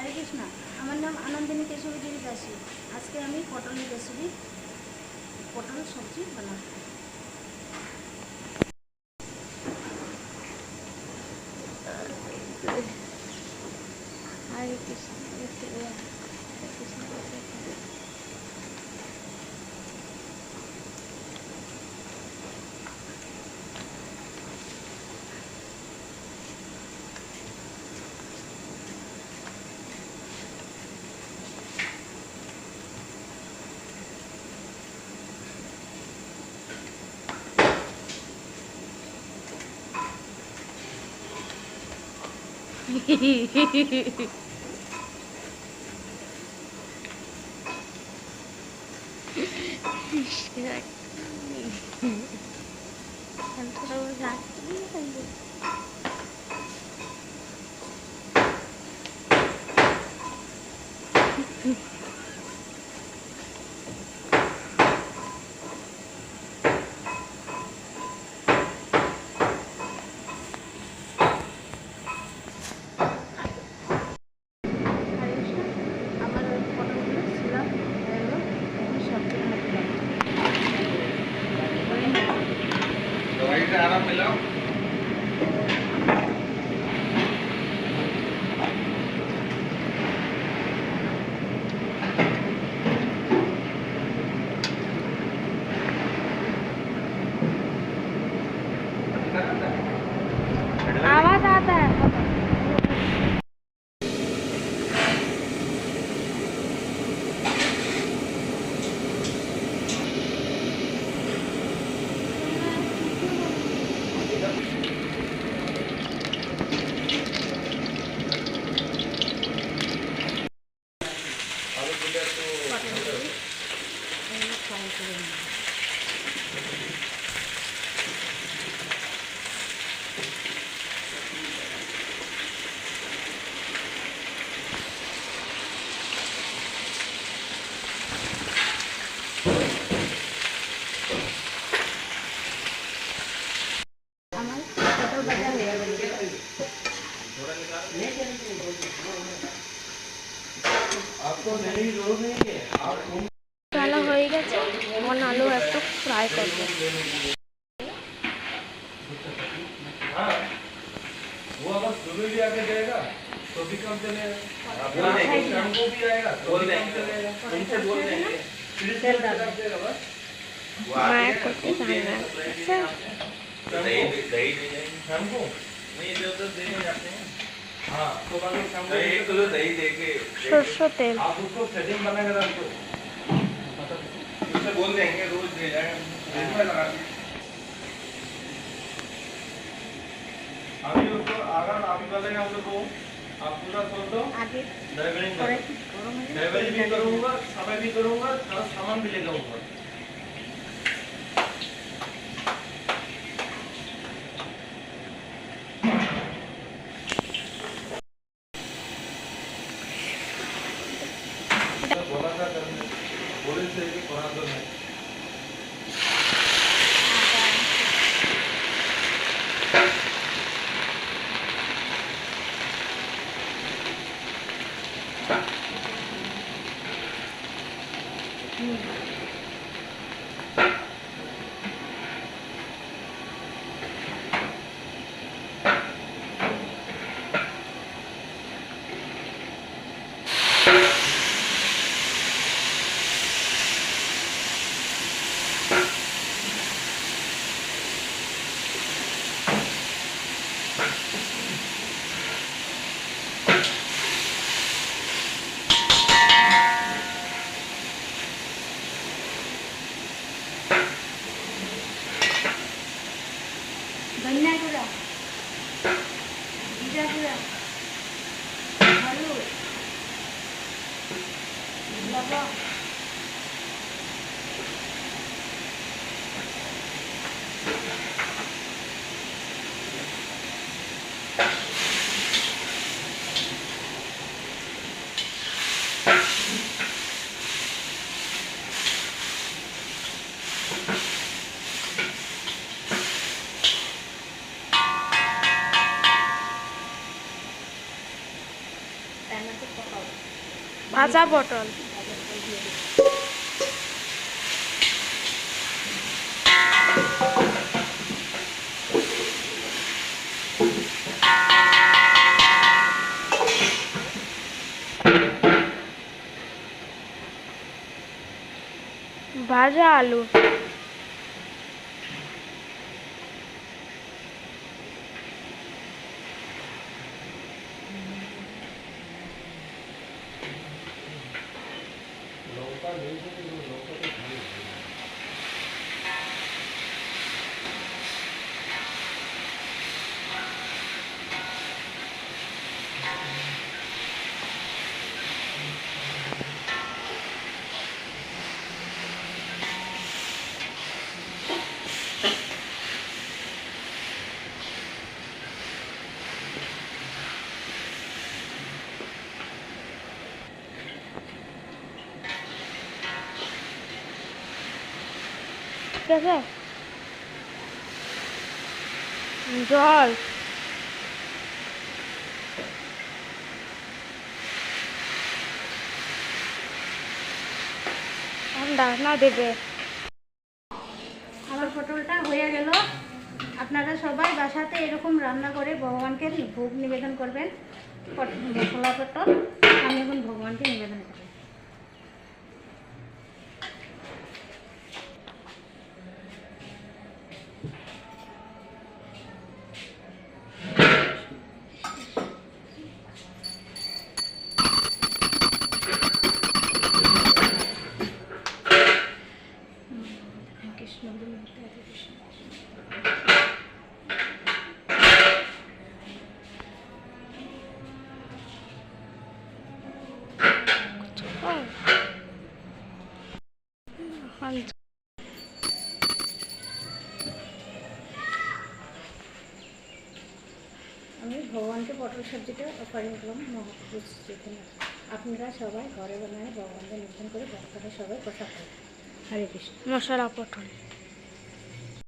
হরে কৃষ্ণ। আমার নাম আনন্দিনী কেশবী দাসী। আজকে আমি পটলের রেসিপি, পটল সবজি বানাবো। হরে কৃষ্ণ। आराम मिलाओ। आवाज आता है। ভালো হয়ে গেছে। এখন আলু একটু ফ্রাই করব। वो अगर सुबह भी आके जाएगा तो भी कम चलेगा, शाम को भी आएगा तो भी कम चलेगा। उनसे बोल देंगे मैं कुछ खाना दही दही शाम को नहीं इधर उधर देने जाते हैं। हाँ तो बाद में शाम को 1 किलो दही देके सरसों तेल आप उसको सेटिंग बना के रख दो, उससे बोल देंगे रोज दे जाएगा, इसमें लगा दीजिए। अभी उसको अगर आप बोलेंगे हम लोग को आप पूरा कर दो, ड्राइवरी भी करूँगा, समय भी करूँगा और सामान भी ले जाऊँगा। बोला था करने, बोले थे कि करा दो नहीं। धनिया गुड़ा, जीरा गुड़ा, हल्दी, लवंग, টমেটো পকাবো, ভাজা পটল। ভাজা পটল দিয়ে দিই। ভাজা আলু। ঠিক আছে, জল। ডাকনা দেবে। আমার পটলটা হয়ে গেল। আপনারা সবাই বাসাতে এরকম রান্না করে ভগবানকে ভোগ নিবেদন করবেন। মশলা পটল আমি এখন ভগবানকে নিবেদন করব। কৃষ্ণ কৃষ্ণ। আমি ভগবানকে পটল সবজিটা অফারিং করলাম মহাপুরুষ যেখানে। আপনারা সবাই ঘরে বানায় ভগবানকে নিবেদন করে ভক্তরা সবাই প্রসাদ পাবেন। হরে কৃষ্ণ। মশলা পটল।